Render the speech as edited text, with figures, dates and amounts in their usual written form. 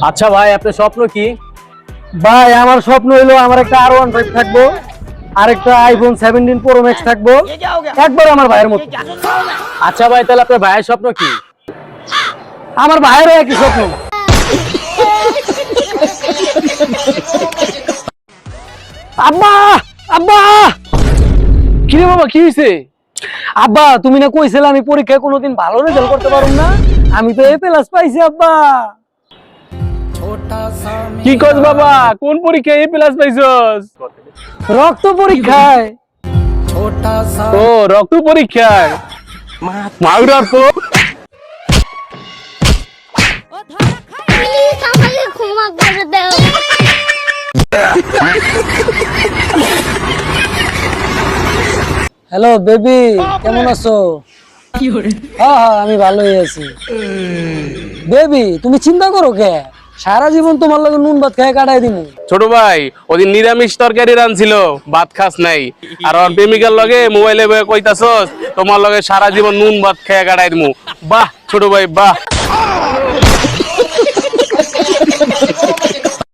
আচ্ছা ভাই, আপনার স্বপ্ন কি? ভাই আমার স্বপ্ন হইলো আমার একটা R15 থাকবো, আর একটা iPhone 17 Pro Max থাকবো, একবার আমার ভাইয়ের মতো। আচ্ছা ভাই, তাহলে আপনার ভাইয়ের স্বপ্ন কি? আমার ভাইয়েরও একই স্বপ্ন। আব্বা, আব্বা, কি রে বাবা, কি হয়েছে? আব্বা তুমি না কইছিলে আমি পরীক্ষায় কোনোদিন ভালো রেজাল্ট করতে পারুম না, আমি তো A+ পাইছি আব্বা। কি কস বাবা, কোন পরীক্ষায় A+ পাইছস? রক্ত পরীক্ষায়। ও, রক্ত পরীক্ষায়। মাগুরার তো। প্লিজ আমাকে ক্ষমা করে দাও। হ্যালো বেবি, কেমন আছো? হ্যাঁ হ্যাঁ আমি ভালোই আছি। বেবি তুমি চিন্তা করো কে, সারা জীবন তোমার লগে নুন ভাত খেয়ে কাটাই দিমু। ছোট ভাই, ওদিন নিরামিষ তরকারি রানছিল, ভাত খাস নাই, আর ওর প্রেমিকার লগে মোবাইলে কইতাছস তোমার লগে সারা জীবন নুন ভাত খেয়ে কাটাই দিমু। বাহ ছোট ভাই, বাহ।